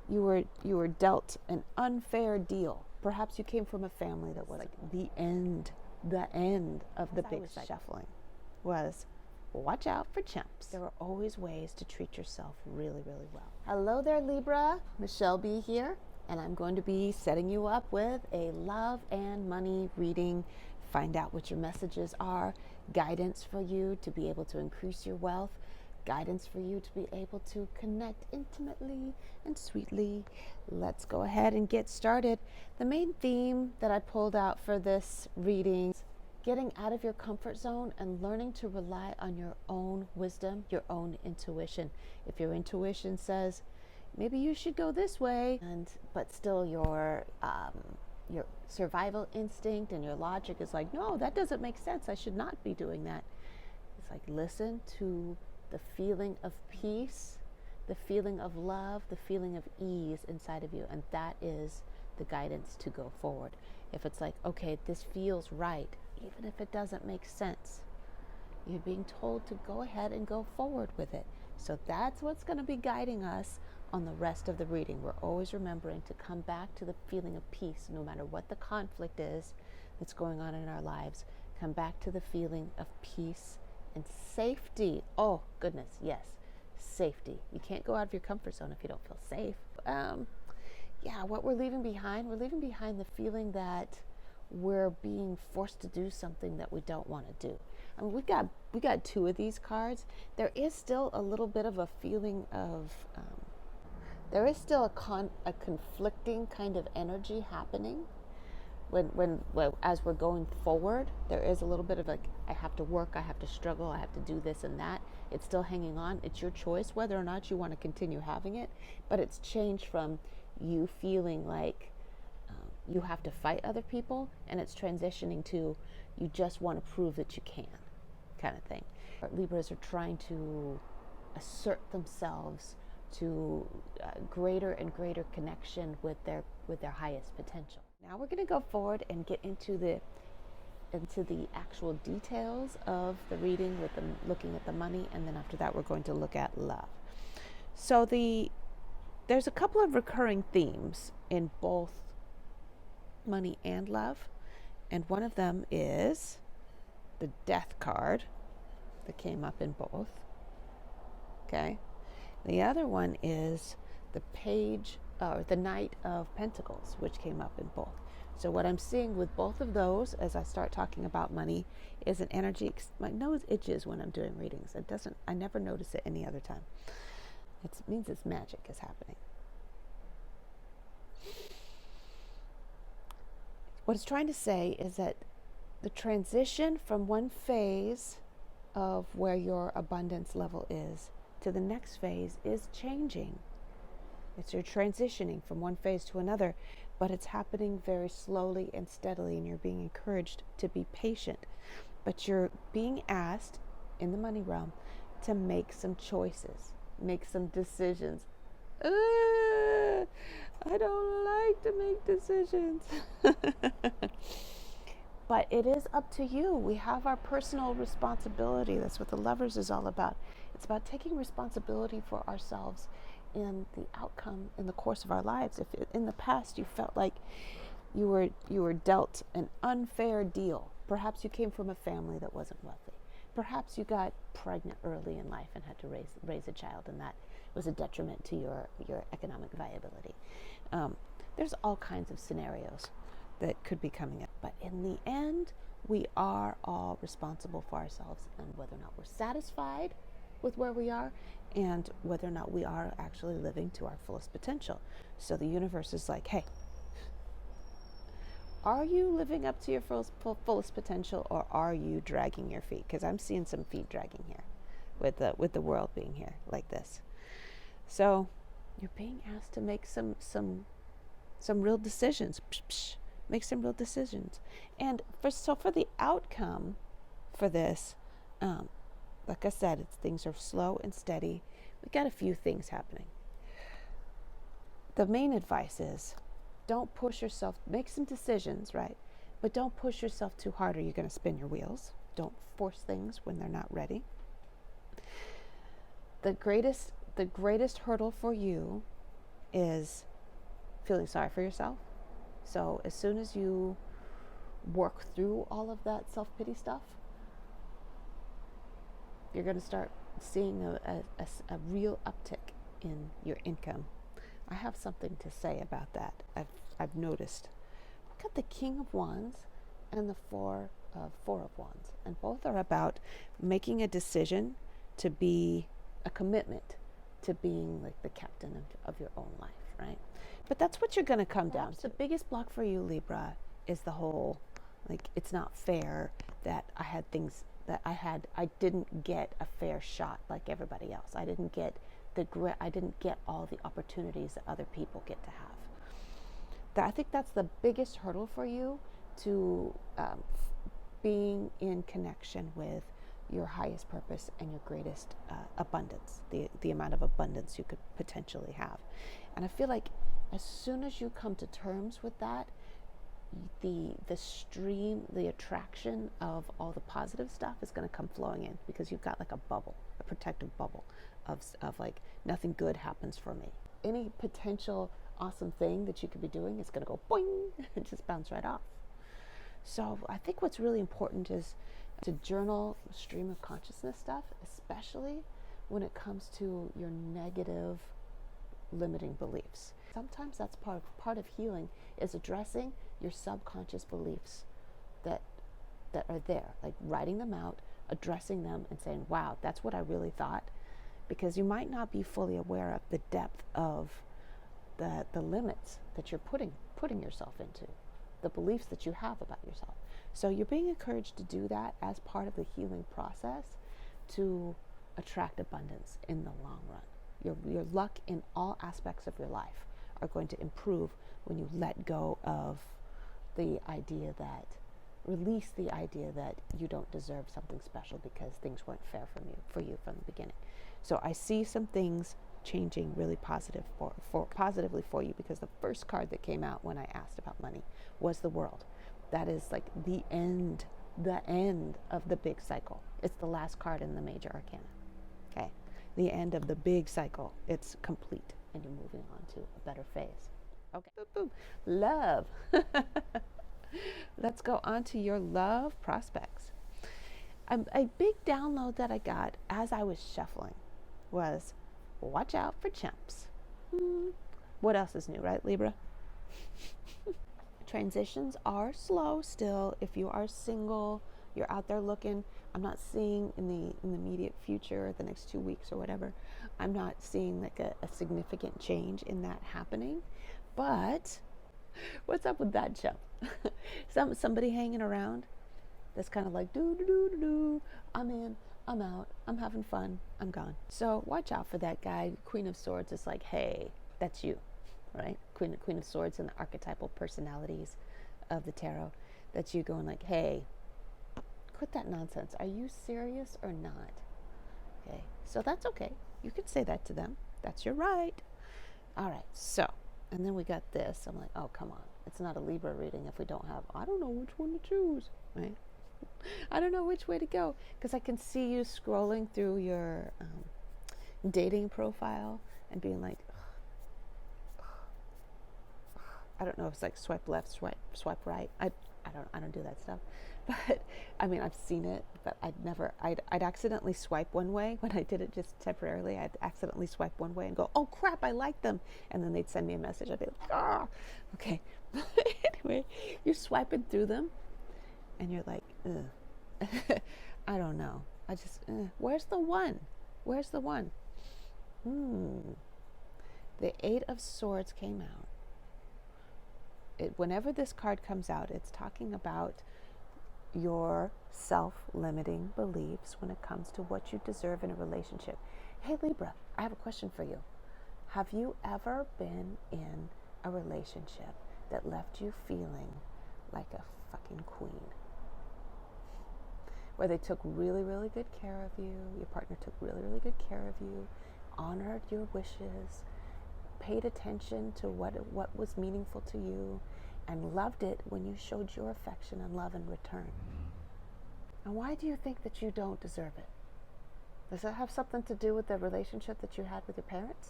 you were dealt an unfair deal. Perhaps you came from a family that was like the end of the big shuffling was, watch out for chumps. There are always ways to treat yourself really, really well. Hello there, Libra. Michele B here, and I'm going to be setting you up with a love and money reading. Find out what your messages are, guidance for you to be able to increase your wealth, guidance for you to be able to connect intimately and sweetly. Let's go ahead and get started. The main theme that I pulled out for this reading is getting out of your comfort zone and learning to rely on your own wisdom, your own intuition. If your intuition says maybe you should go this way, but still your survival instinct and your logic is like, no, that doesn't make sense, I should not be doing that. It's like, listen to the feeling of peace, the feeling of love, the feeling of ease inside of you, and that is the guidance to go forward. If it's like, okay, this feels right, even if it doesn't make sense, you're being told to go ahead and go forward with it. So that's what's going to be guiding us on the rest of the reading. We're always remembering to come back to the feeling of peace, no matter what the conflict is that's going on in our lives. Come back to the feeling of peace and safety. Oh, goodness, yes, safety. You can't go out of your comfort zone if you don't feel safe. What we're leaving behind the feeling that we're being forced to do something that we don't want to do. I mean, we got two of these cards. There is still a little bit of a feeling of there is still a conflicting kind of energy happening when as we're going forward. There is a little bit of like, I have to work, I have to struggle, I have to do this and that. It's still hanging on. It's your choice whether or not you want to continue having it, but it's changed from you feeling like you have to fight other people, and it's transitioning to you just want to prove that you can, kind of thing. Libras are trying to assert themselves to greater and greater connection with their highest potential. Now we're going to go forward and get into the actual details of the reading with them looking at the money, and then after that we're going to look at love. So there's a couple of recurring themes in both money and love, and one of them is the death card that came up in both. Okay, the other one is the page or the Knight of Pentacles, which came up in both. So what I'm seeing with both of those as I start talking about money is an energy. My nose itches when I'm doing readings. I never notice it any other time. It means it's magic is happening. What it's trying to say is that the transition from one phase of where your abundance level is to the next phase is changing. You're transitioning from one phase to another, but it's happening very slowly and steadily, and you're being encouraged to be patient. But you're being asked in the money realm to make some choices, make some decisions. I don't like to make decisions. But it is up to you. We have our personal responsibility. That's what the Lovers is all about. It's about taking responsibility for ourselves in the outcome in the course of our lives. If in the past you felt like you were dealt an unfair deal, perhaps you came from a family that wasn't wealthy. Perhaps you got pregnant early in life and had to raise a child, and that was a detriment to your economic viability. There's all kinds of scenarios that could be coming up. But in the end, we are all responsible for ourselves and whether or not we're satisfied with where we are and whether or not we are actually living to our fullest potential. So the universe is like, hey, are you living up to your fullest potential, or are you dragging your feet? Because I'm seeing some feet dragging here with the world being here like this. So you're being asked to make some real decisions. Make some real decisions. And for the outcome for this, like I said, things are slow and steady. We got a few things happening. The main advice is don't push yourself. Make some decisions, right? But don't push yourself too hard or you're going to spin your wheels. Don't force things when they're not ready. The greatest hurdle for you is feeling sorry for yourself. So as soon as you work through all of that self-pity stuff, you're going to start seeing a real uptick in your income. I have something to say about that. I've noticed. Look at the King of Wands and the Four of Wands, and both are about making a decision to be a commitment to being like the captain of your own life, right? But that's what you're going to come down to. The biggest block for you, Libra, is the whole, like, it's not fair that I didn't get a fair shot like everybody else. I didn't get all the opportunities that other people get to have. I think that's the biggest hurdle for you to being in connection with your highest purpose and your greatest abundance, the amount of abundance you could potentially have. And I feel like as soon as you come to terms with that, the stream, the attraction of all the positive stuff is going to come flowing in, because you've got like a bubble, a protective bubble of like, nothing good happens for me. Any potential awesome thing that you could be doing is going to go boing and just bounce right off. So I think what's really important is to journal stream of consciousness stuff, especially when it comes to your negative limiting beliefs. Sometimes that's part of healing, is addressing your subconscious beliefs that are there, like writing them out, addressing them, and saying, wow, that's what I really thought. Because you might not be fully aware of the depth of the limits that you're putting yourself into, the beliefs that you have about yourself. So you're being encouraged to do that as part of the healing process to attract abundance in the long run. Your luck in all aspects of your life are going to improve when you let go of release the idea that you don't deserve something special because things weren't fair for you from the beginning. So I see some things changing really positively for you, because the first card that came out when I asked about money was the World. That is like the end of the big cycle. It's the last card in the major arcana. Okay, the end of the big cycle. It's complete, and you're moving on to a better phase. Okay, boom, boom. Love. Let's go on to your love prospects. A big download that I got as I was shuffling was, watch out for chimps. What else is new, right, Libra? Transitions are slow still. If you are single, you're out there looking, I'm not seeing in the immediate future, the next 2 weeks or whatever, I'm not seeing like a significant change in that happening. But what's up with that chump? Somebody hanging around that's kind of like, do, I'm in, I'm out, I'm having fun, I'm gone. So watch out for that guy. Queen of Swords is like, hey, that's you, right? Queen of Swords and the archetypal personalities of the tarot. That's you going like, hey, quit that nonsense. Are you serious or not? Okay, so that's okay. You could say that to them. That's your right. All right, so, and then we got this. I'm like, oh, come on. It's not a Libra reading if we don't have, I don't know which one to choose, right? I don't know which way to go, because I can see you scrolling through your dating profile and being like, I don't know if it's like swipe left, swipe right. I don't do that stuff. But I mean, I've seen it, but I'd accidentally swipe one way when I did it just temporarily. I'd accidentally swipe one way and go, oh crap, I like them. And then they'd send me a message. I'd be like, ah, okay. Anyway, you're swiping through them and you're like, ugh. I don't know. I just, where's the one? Where's the one? The Eight of Swords came out. Whenever this card comes out, it's talking about your self-limiting beliefs when it comes to what you deserve in a relationship. Hey Libra, I have a question for you. Have you ever been in a relationship that left you feeling like a fucking queen? Where they took really, really good care of you, your partner took really, really good care of you, honored your wishes, paid attention to what was meaningful to you, and loved it when you showed your affection and love in return. And why do you think that you don't deserve it? Does that have something to do with the relationship that you had with your parents?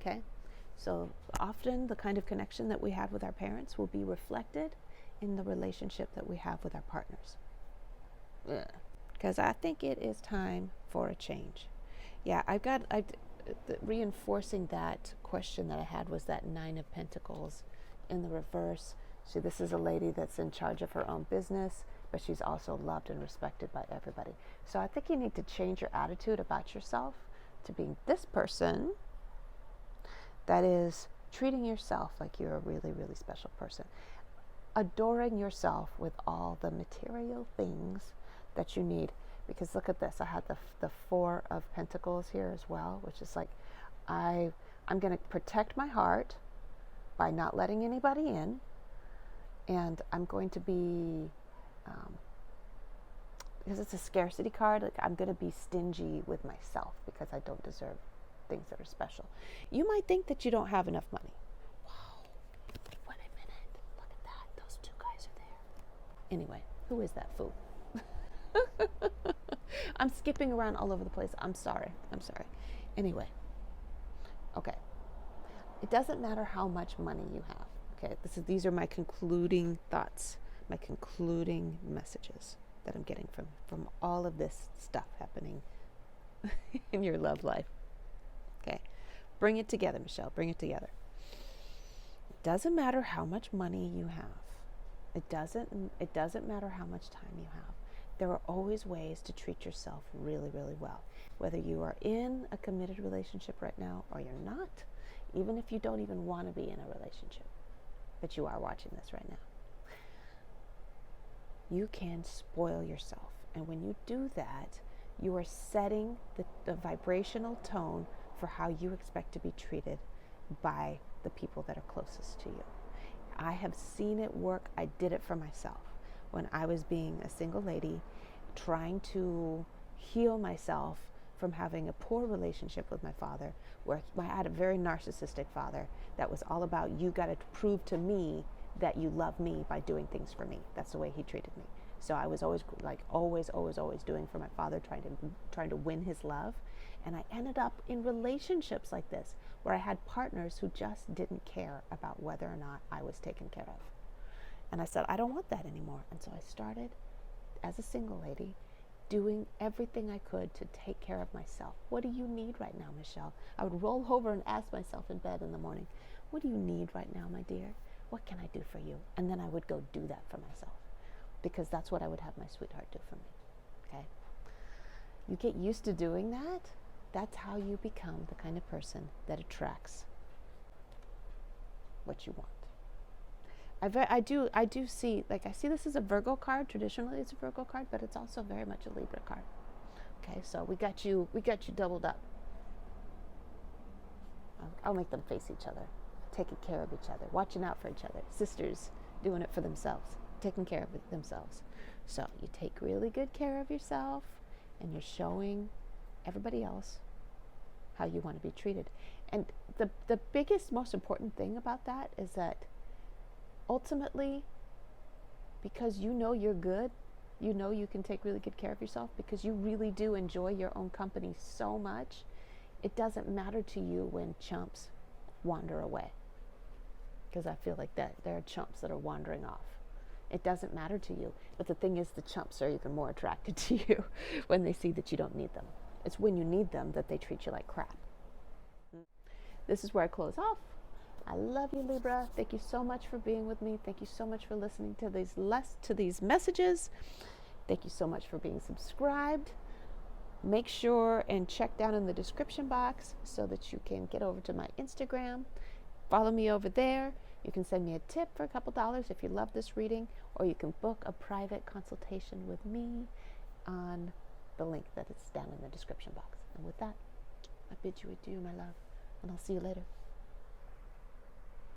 Okay? So often the kind of connection that we have with our parents will be reflected in the relationship that we have with our partners. Because I think it is time for a change. Yeah, reinforcing that question that I had was that 9 of Pentacles in the reverse. See, this is a lady that's in charge of her own business, but she's also loved and respected by everybody. So I think you need to change your attitude about yourself to being this person that is treating yourself like you're a really, really special person. Adoring yourself with all the material things that you need. Because look at this, I had the 4 of Pentacles here as well, which is like, I'm going to protect my heart by not letting anybody in, and I'm going to be, because it's a scarcity card, like I'm going to be stingy with myself because I don't deserve things that are special. You might think that you don't have enough money. Wow, wait a minute, look at that, those 2 guys are there. Anyway, who is that fool? I'm skipping around all over the place. I'm sorry. Anyway, okay. It doesn't matter how much money you have. Okay, these are my concluding thoughts, my concluding messages that I'm getting from all of this stuff happening in your love life. Okay, bring it together, Michelle. Bring it together. It doesn't matter how much money you have. It doesn't matter how much time you have. There are always ways to treat yourself really, really well. Whether you are in a committed relationship right now or you're not, even if you don't even want to be in a relationship, but you are watching this right now, you can spoil yourself. And when you do that, you are setting the vibrational tone for how you expect to be treated by the people that are closest to you. I have seen it work. I did it for myself. When I was being a single lady, trying to heal myself from having a poor relationship with my father, where I had a very narcissistic father that was all about, you got to prove to me that you love me by doing things for me. That's the way he treated me. So I was always doing for my father, trying to win his love. And I ended up in relationships like this, where I had partners who just didn't care about whether or not I was taken care of. And I said, I don't want that anymore. And so I started, as a single lady, doing everything I could to take care of myself. What do you need right now, Michelle? I would roll over and ask myself in bed in the morning, what do you need right now, my dear? What can I do for you? And then I would go do that for myself, because that's what I would have my sweetheart do for me. Okay? You get used to doing that. That's how you become the kind of person that attracts what you want. I do see, like, I see this as a Virgo card. Traditionally it's a Virgo card, but it's also very much a Libra card. Okay, so we got you doubled up. I'll make them face each other, taking care of each other, watching out for each other, sisters doing it for themselves, taking care of it themselves. So you take really good care of yourself, and you're showing everybody else how you want to be treated. And the biggest, most important thing about that is that ultimately, because you know you're good, you know you can take really good care of yourself, because you really do enjoy your own company so much, it doesn't matter to you when chumps wander away. Because I feel like that there are chumps that are wandering off. It doesn't matter to you. But the thing is, the chumps are even more attracted to you when they see that you don't need them. It's when you need them that they treat you like crap. This is where I close off. I love you, Libra. Thank you so much for being with me. Thank you so much for listening to these messages. Thank you so much for being subscribed. Make sure and check down in the description box so that you can get over to my Instagram. Follow me over there. You can send me a tip for a couple dollars if you love this reading, or you can book a private consultation with me on the link that is down in the description box. And with that, I bid you adieu, my love, and I'll see you later.